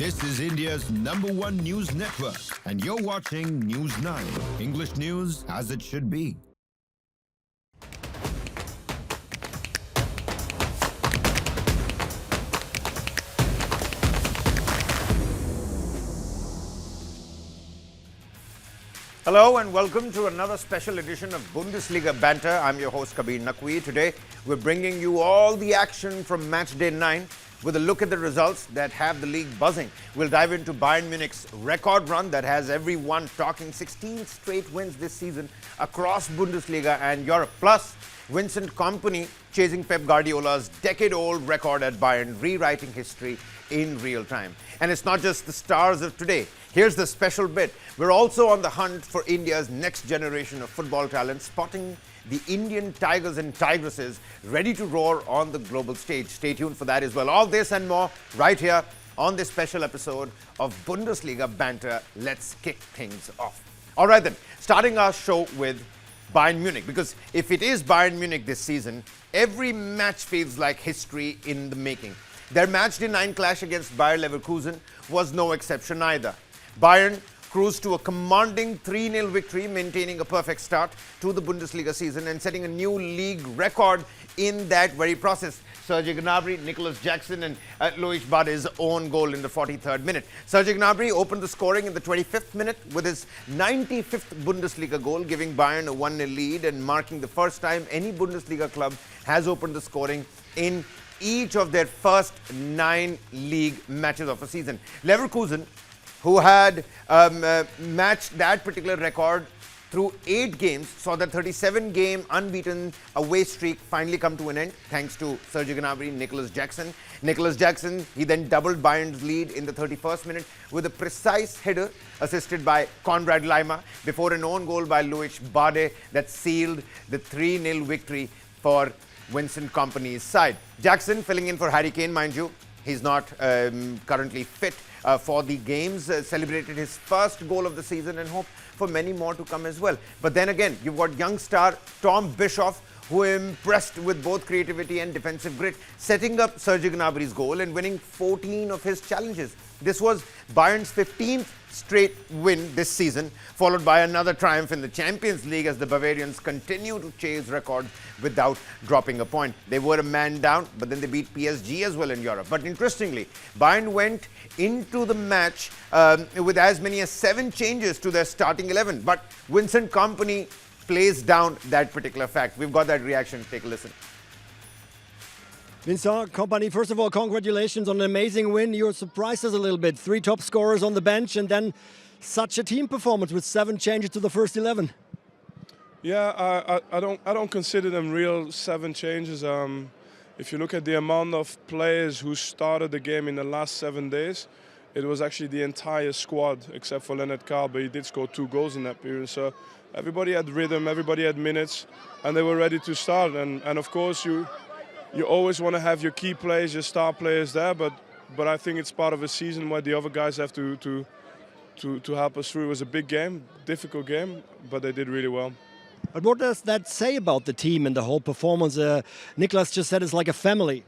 This is India's #1 news network, and you're watching News 9. English news as it should be. Hello and welcome to another special edition of Bundesliga Banter. I'm your host Kabir Naqvi. Today we're bringing you all the action from matchday 9 with a look at the results that have the league buzzing. We'll dive into Bayern Munich's record run that has everyone talking, 16 straight wins this season across Bundesliga and Europe. Plus, Vincent Kompany chasing Pep Guardiola's decade-old record at Bayern, rewriting history in real time. And it's not just the stars of today. Here's the special bit. We're also on the hunt for India's next generation of football talent, spotting the Indian Tigers and Tigresses ready to roar on the global stage. Stay tuned for that as well. All this and more right here on this special episode of Bundesliga Banter. Let's kick things off. All right then, starting our show with Bayern Munich, because if it is Bayern Munich this season, every match feels like history in the making. Their matchday 9 clash against Bayer Leverkusen was no exception either. Bayern cruised to a commanding 3-0 victory, maintaining a perfect start to the Bundesliga season and setting a new league record in that very process. Serge Gnabry, Nicolas Jackson and Luis Bade's own goal in the 43rd minute. Serge Gnabry opened the scoring in the 25th minute with his 95th Bundesliga goal, giving Bayern a 1-0 lead and marking the first time any Bundesliga club has opened the scoring in each of their first 9 league matches of a season. Leverkusen, who had matched that particular record through 8 games, saw the 37-game unbeaten away streak finally come to an end thanks to Serge Gnabry, Nicolas Jackson. Nicolas Jackson, he then doubled Bayern's lead in the 31st minute with a precise header assisted by Konrad Laimer before an own goal by Luis Bade that sealed the 3-0 victory for Vincent Kompany's side. Jackson filling in for Harry Kane, mind you. He's not currently fit for the games, celebrated his first goal of the season and hope for many more to come as well. But then again, you've got young star Tom Bischoff, who impressed with both creativity and defensive grit, setting up Serge Gnabry's goal and winning 14 of his challenges. This was Bayern's 15th straight win this season, followed by another triumph in the Champions League as the Bavarians continue to chase records without dropping a point. They were a man down, but then they beat PSG as well in Europe. But interestingly, Bayern went into the match with as many as 7 changes to their starting 11. But Vincent Kompany plays down that particular fact. We've got that reaction. Take a listen. Vincent Kompany, first of all, congratulations on an amazing win. You surprised us a little bit. 3 top scorers on the bench and then such a team performance with 7 changes to the first 11. Yeah, I don't consider them real 7 changes. If you look at the amount of players who started the game in the last 7 days, it was actually the entire squad except for Leonard Carl, but he did score 2 goals in that period. So everybody had rhythm, everybody had minutes, and they were ready to start. And of course you always want to have your key players, your star players there, but I think it's part of a season where the other guys have to help us through. It was a big game, difficult game, but they did really well. But what does that say about the team and the whole performance? Niklas just said it's like a family.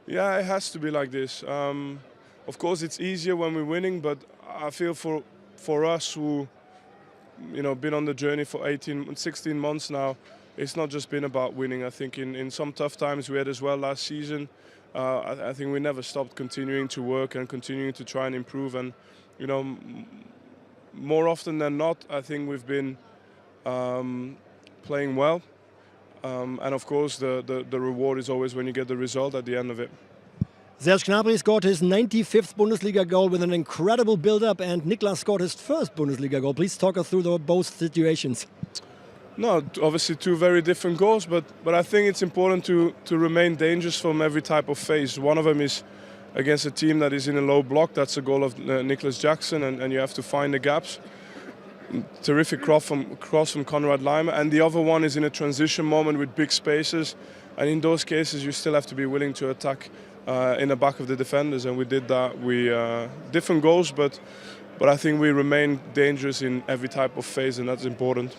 Yeah, it has to be like this. Of course, it's easier when we're winning, but I feel for us who, been on the journey for 16 months now, it's not just been about winning. I think in some tough times we had as well last season. I think we never stopped continuing to work and continuing to try and improve. And more often than not, I think we've been playing well. And of course, the reward is always when you get the result at the end of it. Serge Gnabry scored his 95th Bundesliga goal with an incredible build-up, and Niklas scored his first Bundesliga goal. Please talk us through both situations. No, obviously 2 very different goals, but I think it's important to remain dangerous from every type of phase. One of them is against a team that is in a low block. That's a goal of Nicolas Jackson, and you have to find the gaps. Terrific cross from Konrad Laimer, and the other one is in a transition moment with big spaces, and in those cases you still have to be willing to attack in the back of the defenders, and we did that. We different goals, but I think we remain dangerous in every type of phase, and that's important.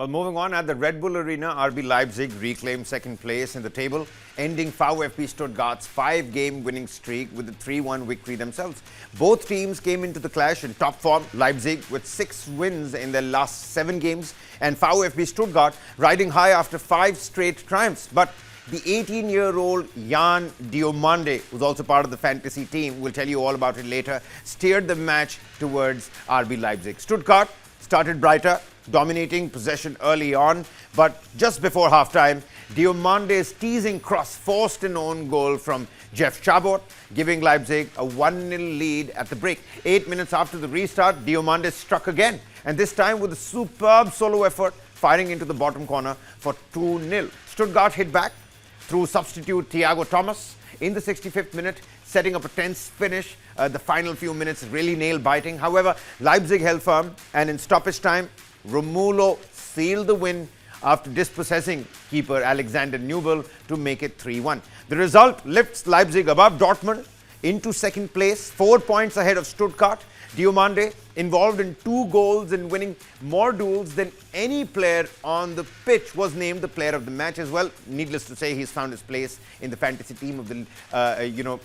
Well, moving on, at the Red Bull Arena, RB Leipzig reclaimed second place in the table, ending VfB Stuttgart's 5-game winning streak with a 3-1 victory themselves. Both teams came into the clash in top form, Leipzig with 6 wins in their last 7 games, and VfB Stuttgart riding high after 5 straight triumphs. But the 18-year-old Jan Diomande, who's also part of the fantasy team, we'll tell you all about it later, steered the match towards RB Leipzig. Stuttgart started brighter, dominating possession early on, but just before halftime, Diomande's teasing cross forced an own goal from Jeff Chabot, giving Leipzig a 1-0 lead at the break. 8 minutes after the restart, Diomande struck again, and this time with a superb solo effort, firing into the bottom corner for 2-0. Stuttgart hit back through substitute Thiago Thomas in the 65th minute, setting up a tense finish. The final few minutes really nail-biting. However, Leipzig held firm, and in stoppage time, Romulo sealed the win after dispossessing keeper Alexander Nubel to make it 3-1. The result lifts Leipzig above Dortmund into second place, 4 points ahead of Stuttgart. Diomande involved in 2 goals and winning more duels than any player on the pitch, was named the player of the match as well. Needless to say, he's found his place in the fantasy team of the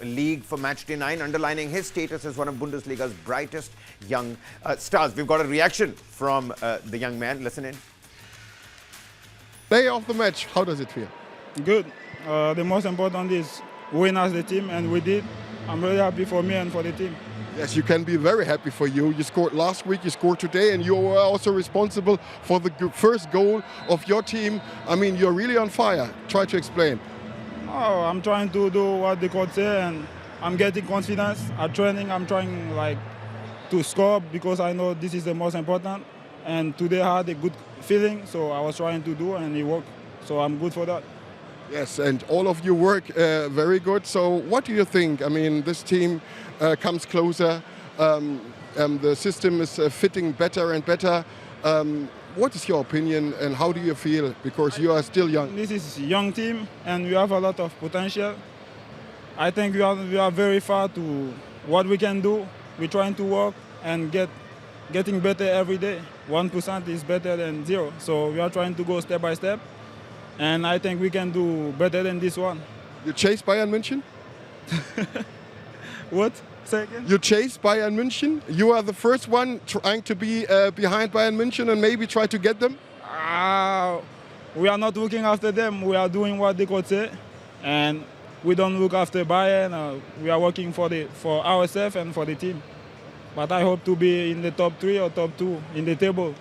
league for matchday 9, underlining his status as one of Bundesliga's brightest young stars. We've got a reaction from the young man. Listen in. Day of the match, how does it feel? Good. The most important is win as the team, and we did. I'm really happy for me and for the team. Yes, you can be very happy for you. You scored last week, you scored today, and you were also responsible for the first goal of your team. I mean, you're really on fire. Try to explain. Oh, I'm trying to do what the coach say, and I'm getting confidence. At training, I'm trying to score because I know this is the most important. And today I had a good feeling, so I was trying to do, and it worked. So I'm good for that. Yes, and all of you work very good. So what do you think? I mean, this team comes closer. The system is fitting better and better. What is your opinion and how do you feel? Because you are still young. This is a young team and we have a lot of potential. I think we are very far to what we can do. We're trying to work and getting better every day. 1% is better than 0. So we are trying to go step by step. And I think we can do better than this one. You chase Bayern München? What? Say again? You chase Bayern München? You are the first one trying to be behind Bayern München and maybe try to get them? We are not looking after them. We are doing what the coach say. And we don't look after Bayern. We are working for ourselves and for the team. But I hope to be in the top 3 or top 2 in the table.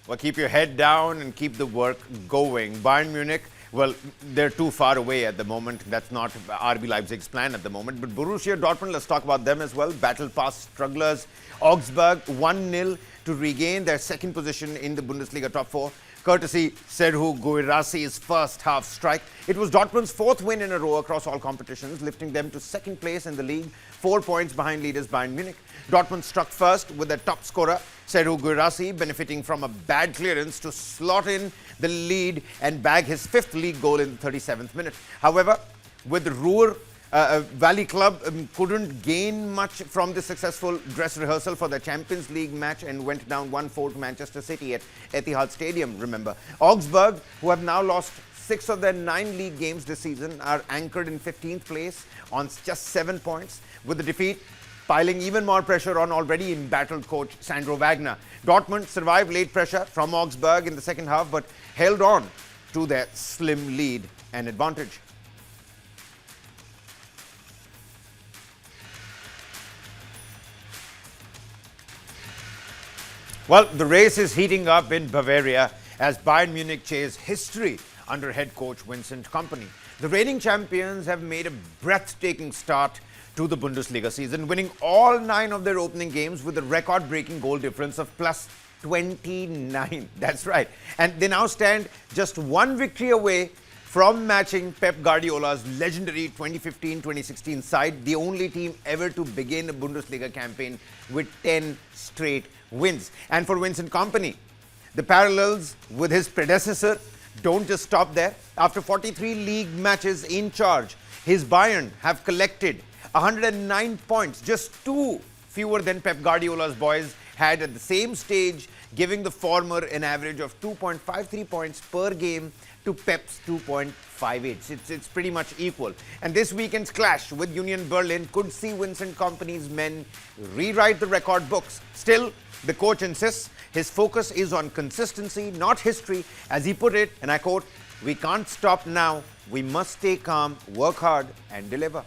Well, keep your head down and keep the work going. Bayern Munich, well, they're too far away at the moment. That's not RB Leipzig's plan at the moment. But Borussia Dortmund, let's talk about them as well. Battle past strugglers. Augsburg 1-0 to regain their second position in the Bundesliga top 4, courtesy Serhu Guirassi's first half strike. It was Dortmund's 4th win in a row across all competitions, lifting them to second place in the league, 4 points behind leaders Bayern Munich. Dortmund struck first with their top scorer, Serhu Guirassi, benefiting from a bad clearance to slot in the lead and bag his 5th league goal in the 37th minute. However, with the Ruhr Valley Club couldn't gain much from the successful dress rehearsal for the Champions League match and went down 1-4 to Manchester City at Etihad Stadium, remember. Augsburg, who have now lost 6 of their 9 league games this season, are anchored in 15th place on just 7 points, with the defeat piling even more pressure on already embattled coach Sandro Wagner. Dortmund survived late pressure from Augsburg in the second half, but held on to their slim lead and advantage. Well, the race is heating up in Bavaria as Bayern Munich chase history under head coach Vincent Kompany. The reigning champions have made a breathtaking start to the Bundesliga season, winning all 9 of their opening games with a record-breaking goal difference of plus 29. That's right. And they now stand just 1 victory away from matching Pep Guardiola's legendary 2015-2016 side, the only team ever to begin a Bundesliga campaign with 10 straight wins. And for Vincent Kompany, the parallels with his predecessor don't just stop there. After 43 league matches in charge, his Bayern have collected 109 points, just 2 fewer than Pep Guardiola's boys had at the same stage, giving the former an average of 2.53 points per game to Pep's 2.58. It's pretty much equal. And this weekend's clash with Union Berlin could see Vincent Kompany's men rewrite the record books. Still, the coach insists his focus is on consistency, not history. As he put it, and I quote, "We can't stop now. We must stay calm, work hard and deliver."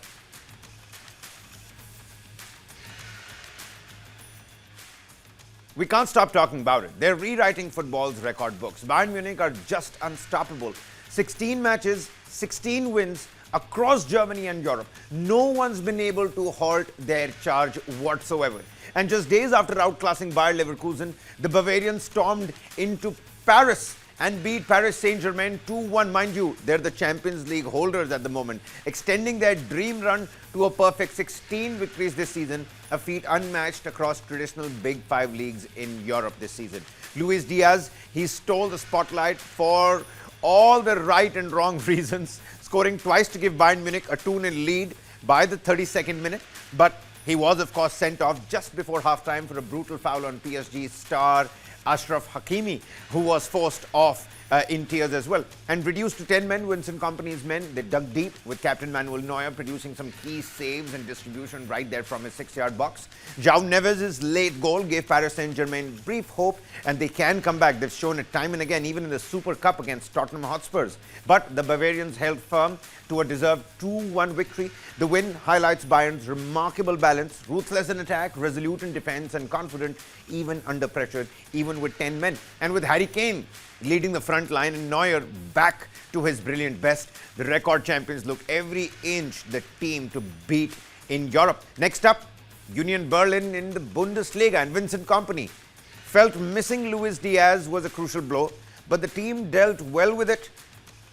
We can't stop talking about it. They're rewriting football's record books. Bayern Munich are just unstoppable. 16 matches, 16 wins across Germany and Europe. No one's been able to halt their charge whatsoever. And just days after outclassing Bayer Leverkusen, the Bavarians stormed into Paris and beat Paris Saint-Germain 2-1. Mind you, they're the Champions League holders at the moment, extending their dream run to a perfect 16 victories this season, a feat unmatched across traditional Big Five leagues in Europe this season. Luis Diaz, he stole the spotlight for all the right and wrong reasons, scoring twice to give Bayern Munich a 2-0 lead by the 32nd minute. But he was, of course, sent off just before halftime for a brutal foul on PSG star Achraf Hakimi, who was forced off in tears as well. And reduced to 10 men, Vincent Kompany's men, they dug deep with Captain Manuel Neuer producing some key saves and distribution right there from his 6-yard box. João Neves' late goal gave Paris Saint-Germain brief hope, and they can come back. They've shown it time and again, even in the Super Cup against Tottenham Hotspurs. But the Bavarians held firm to a deserved 2-1 victory. The win highlights Bayern's remarkable balance, ruthless in attack, resolute in defense, and confident even under pressure, even with 10 men. And with Harry Kane leading the front line and Neuer back to his brilliant best, the record champions look every inch the team to beat in Europe. Next up, Union Berlin in the Bundesliga, and Vincent Kompany felt missing Luis Diaz was a crucial blow, but the team dealt well with it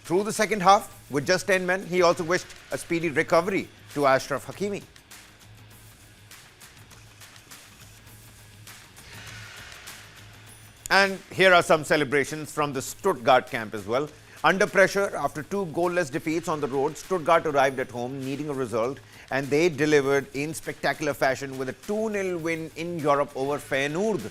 through the second half with just 10 men. He also wished a speedy recovery to Achraf Hakimi. And here are some celebrations from the Stuttgart camp as well. Under pressure, after 2 goalless defeats on the road, Stuttgart arrived at home needing a result, and they delivered in spectacular fashion with a 2-0 win in Europe over Feyenoord.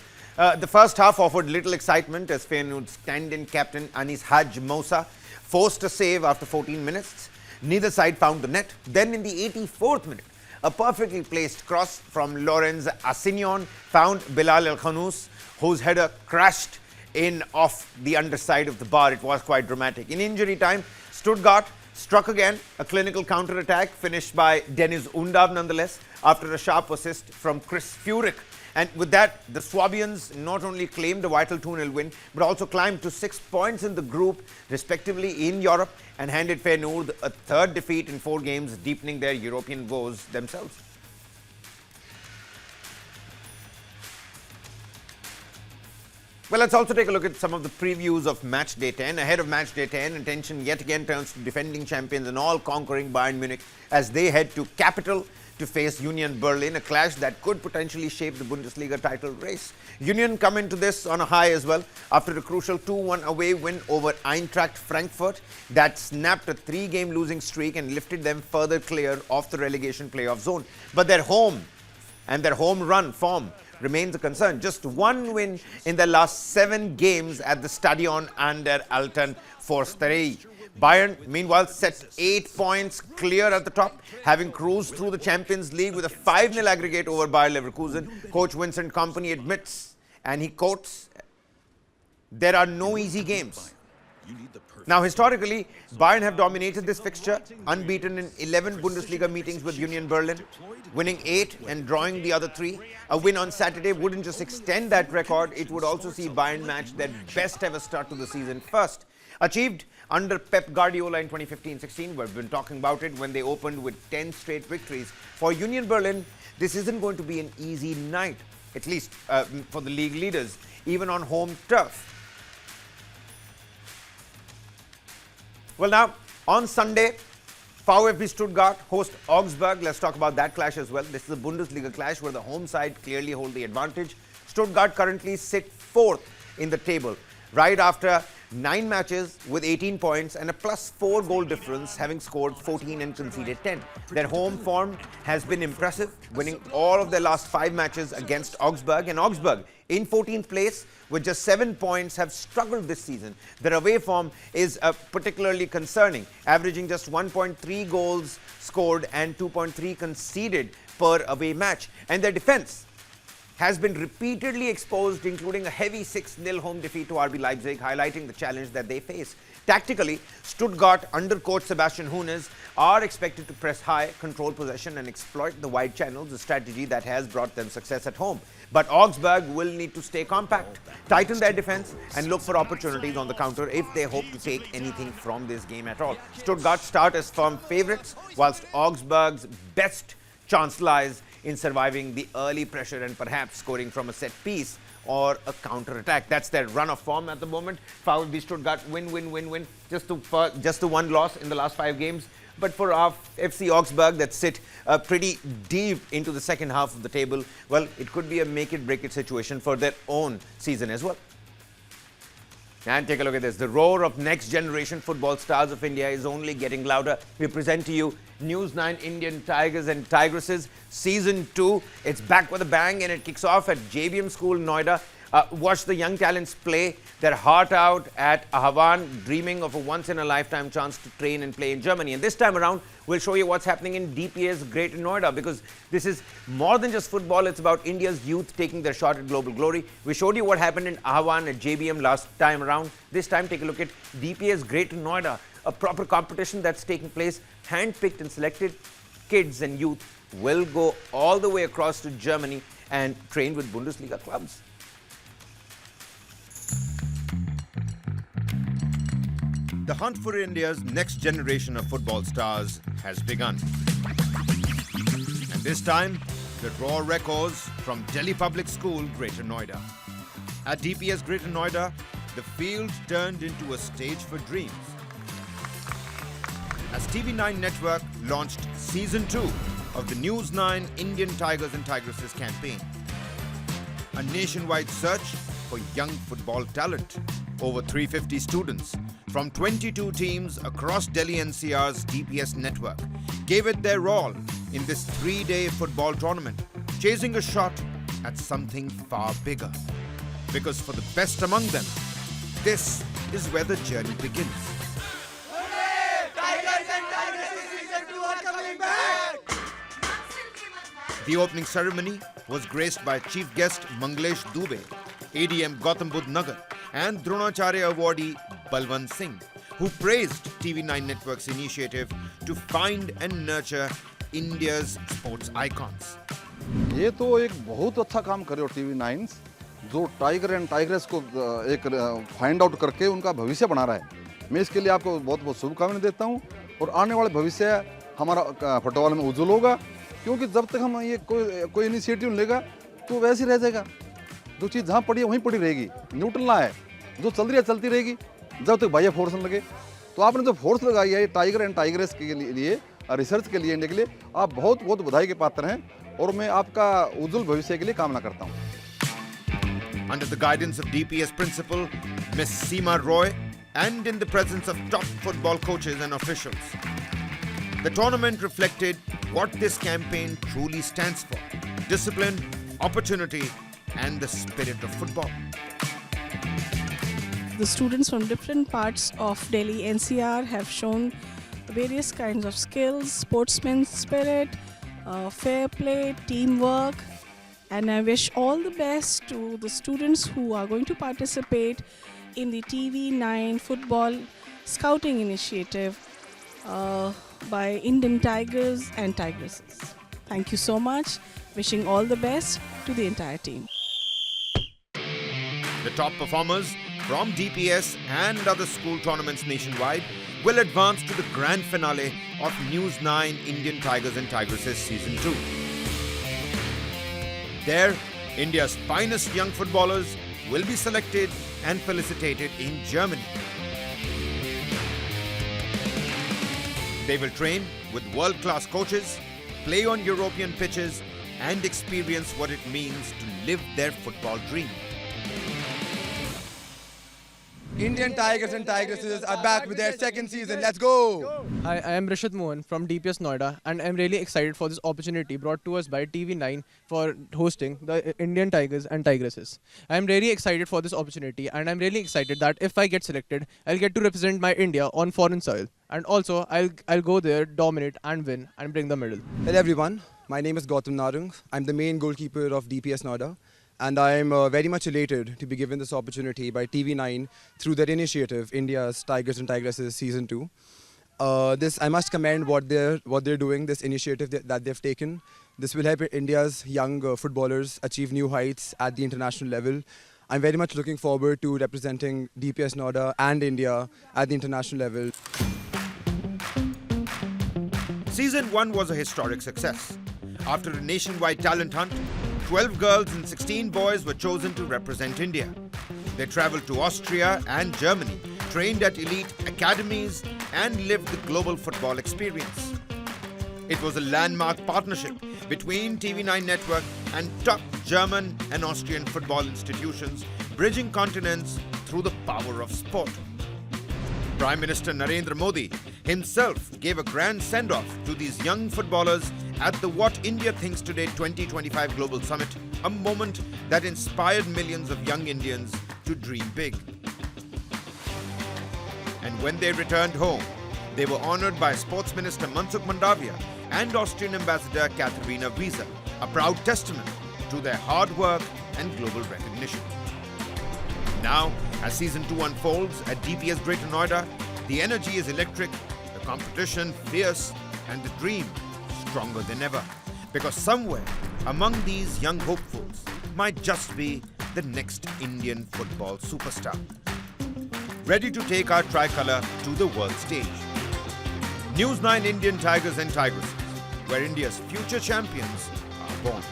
The first half offered little excitement as Feyenoord's stand-in captain Anis Hadj Moussa forced a save after 14 minutes. Neither side found the net. Then in the 84th minute, a perfectly placed cross from Lorenz Assignon found Bilal El Khanous, whose header crashed in off the underside of the bar. It was quite dramatic. In injury time, Stuttgart struck again, a clinical counter-attack finished by Dennis Undav nonetheless, after a sharp assist from Chris Furyk. And with that, the Swabians not only claimed a vital 2-0 win, but also climbed to 6 points in the group, respectively, in Europe, and handed Feyenoord a 3rd defeat in 4 games, deepening their European woes themselves. Well, let's also take a look at some of the previews of Matchday 10. Ahead of Matchday 10, attention yet again turns to defending champions and all-conquering Bayern Munich as they head to capital to face Union Berlin, a clash that could potentially shape the Bundesliga title race. Union come into this on a high as well after a crucial 2-1 away win over Eintracht Frankfurt that snapped a 3-game losing streak and lifted them further clear of the relegation playoff zone. But their home run form remains a concern. Just 1 win in their last 7 games at the Stadion an der Alten Forsterei. Bayern, meanwhile, set 8 points clear at the top, having cruised through the Champions League with a 5-0 aggregate over Bayer Leverkusen. Coach Vincent Kompany admits, and he quotes, "There are no easy games." Now, historically, Bayern have dominated this fixture, unbeaten in 11 Bundesliga meetings with Union Berlin, winning 8 and drawing the other 3. A win on Saturday wouldn't just extend that record, it would also see Bayern match their best ever start to the season first. Achieved under Pep Guardiola in 2015-16, we've been talking about it, when they opened with 10 straight victories. For Union Berlin, this isn't going to be an easy night, at least for the league leaders, even on home turf. Well, now, on Sunday, VfB Stuttgart host Augsburg. Let's talk about that clash as well. This is a Bundesliga clash where the home side clearly hold the advantage. Stuttgart currently sit 4th in the table, right after 9 matches with 18 points and a +4 goal difference, having scored 14 and conceded 10. Their home form has been impressive, winning all of their last 5 matches against Augsburg, and Augsburg in 14th place with just 7 points, have struggled this season. Their away form is particularly concerning, averaging just 1.3 goals scored and 2.3 conceded per away match. And their defense has been repeatedly exposed, including a heavy 6-0 home defeat to RB Leipzig, highlighting the challenge that they face. Tactically, Stuttgart, under coach Sebastian Hoeneß, are expected to press high, control possession and exploit the wide channels, a strategy that has brought them success at home. But Augsburg will need to stay compact, tighten their defense and look for opportunities on the counter if they hope to take anything from this game at all. Stuttgart start as firm favourites, whilst Augsburg's best chance lies in surviving the early pressure and perhaps scoring from a set piece or a counter-attack. That's their run of form at the moment. VfB Stuttgart win. Just the one loss in the last 5 games. But for our FC Augsburg that sit pretty deep into the second half of the table, well, it could be a make-it-break-it situation for their own season as well. And take a look at this. The roar of next-generation football stars of India is only getting louder. We present to you News9 Indian Tigers and Tigresses Season 2. It's back with a bang and it kicks off at JBM School, Noida. Watch the young talents play their heart out at Ahvan, dreaming of a once-in-a-lifetime chance to train and play in Germany. And this time around, we'll show you what's happening in DPS Greater Noida, because this is more than just football. It's about India's youth taking their shot at global glory. We showed you what happened in Ahvan at JBM last time around. This time, take a look at DPS Greater Noida, a proper competition that's taking place. Hand-picked and selected kids and youth will go all the way across to Germany and train with Bundesliga clubs. The hunt for India's next generation of football stars has begun. And this time, the raw records from Delhi Public School, Greater Noida. At DPS Greater Noida, the field turned into a stage for dreams. As TV9 Network launched Season 2 of the News9 Indian Tigers and Tigresses campaign, a nationwide search for young football talent. Over 350 students from 22 teams across Delhi NCR's DPS network gave it their all in this 3-day football tournament, chasing a shot at something far bigger. Because for the best among them, this is where the journey begins. The opening ceremony was graced by Chief Guest Manglesh Dubey, ADM Gautam Budh Nagar, and Dronacharya awardee Balwant Singh, who praised TV9 Network's initiative to find and nurture India's sports icons. ये तो एक बहुत अच्छा काम करे हो TV9 जो tiger and tigress को एक फाइंड आउट करके उनका भविष्य बना रहा है। मैं इसके लिए आपको बहुत बहुत शुभकामनाएं देता हूं और आने वाले भविष्य हमारा फुटबॉल में उज्जवल होगा, क्योंकि जब तक हम ये कोई इनिशिएटिव लेगा तो वैसे ही रह जाएगा। जो चीज़ जहाँ पड़ी है वहीं पड़ी रहेगी, न्यूट्रल ना है, जो चल रही है चलती रहेगी जब तक बाह्य फोर्स न लगे। तो आपने जो फोर्स लगाई है टाइगर एंड टाइग्रेस के लिए रिसर्च के लिए इंडिया के लिए, आप बहुत बहुत बधाई के पात्र हैं और मैं आपका उज्जवल भविष्य के लिए कामना करता हूँ। Under the guidance of DPS principal Miss Seema Roy and in the presence of top football coaches and officials, the tournament reflected what this campaign truly stands for: discipline, opportunity, and the spirit of football. The students from different parts of Delhi NCR have shown various kinds of skills, sportsman spirit, fair play, teamwork, and I wish all the best to the students who are going to participate in the TV9 football scouting initiative by Indian Tigers and Tigresses. Thank you so much. Wishing all the best to the entire team. The top performers from DPS and other school tournaments nationwide will advance to the grand finale of News9 Indian Tigers and Tigresses Season 2. There, India's finest young footballers will be selected and felicitated in Germany. They will train with world-class coaches, play on European pitches, and experience what it means to live their football dream. Indian Tigers and Tigresses are back with their second season. Let's go! Hi, I am Rishit Mohan from DPS Noida, and I'm really excited for this opportunity brought to us by TV9 for hosting the Indian Tigers and Tigresses. I'm really excited for this opportunity, and I'm really excited that if I get selected, I'll get to represent my India on foreign soil. And also, I'll go there, dominate and win and bring the medal. Hello everyone, my name is Gautam Narang. I'm the main goalkeeper of DPS Noida. And I'm very much elated to be given this opportunity by TV9 through their initiative, India's Tigers and Tigresses Season 2. I must commend what they're doing, this initiative that they've taken. This will help India's young footballers achieve new heights at the international level. I'm very much looking forward to representing DPS Noida and India at the international level. Season 1 was a historic success. After a nationwide talent hunt, 12 girls and 16 boys were chosen to represent India. They travelled to Austria and Germany, trained at elite academies and lived the global football experience. It was a landmark partnership between TV9 Network and top German and Austrian football institutions, bridging continents through the power of sport. Prime Minister Narendra Modi himself gave a grand send-off to these young footballers at the What India Thinks Today 2025 Global Summit, a moment that inspired millions of young Indians to dream big. And when they returned home, they were honoured by Sports Minister Mansukh Mandavia and Austrian Ambassador Katharina Wiese, a proud testament to their hard work and global recognition. Now, as Season 2 unfolds at DPS Greater Noida, the energy is electric, the competition fierce, and the dream stronger than ever. Because somewhere among these young hopefuls might just be the next Indian football superstar, ready to take our tricolour to the world stage. News9 Indian Tigers and Tigresses, where India's future champions are born.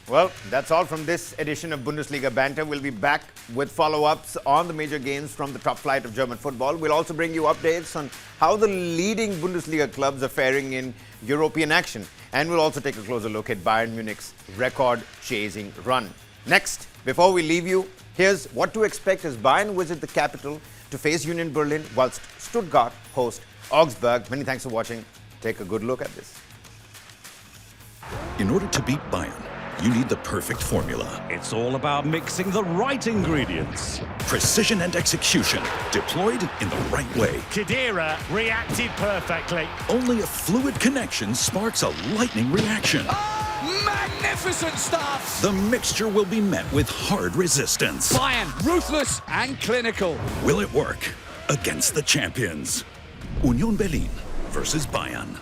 Well, that's all from this edition of Bundesliga Banter. We'll be back with follow-ups on the major games from the top flight of German football. We'll also bring you updates on how the leading Bundesliga clubs are faring in European action. And we'll also take a closer look at Bayern Munich's record-chasing run. Next, before we leave you, here's what to expect as Bayern visit the capital to face Union Berlin, whilst Stuttgart host Augsburg. Many thanks for watching. Take a good look at this. In order to beat Bayern, you need the perfect formula. It's all about mixing the right ingredients. Precision and execution, deployed in the right way. Khedira reacted perfectly. Only a fluid connection sparks a lightning reaction. Oh, magnificent stuff! The mixture will be met with hard resistance. Bayern, ruthless and clinical. Will it work against the champions? Union Berlin versus Bayern.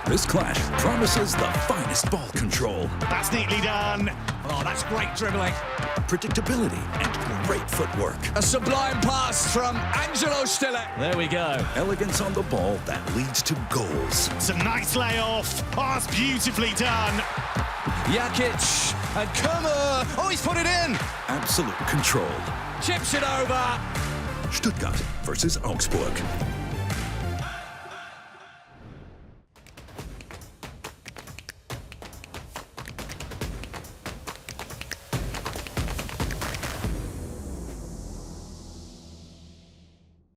This clash promises the finest ball control. That's neatly done. Oh, that's great dribbling. Predictability and great footwork. A sublime pass from Angelo Stiller. There we go. Elegance on the ball that leads to goals. It's a nice layoff. Pass beautifully done. Jakic and Kummer. Oh, he's put it in. Absolute control. Chips it over. Stuttgart versus Augsburg.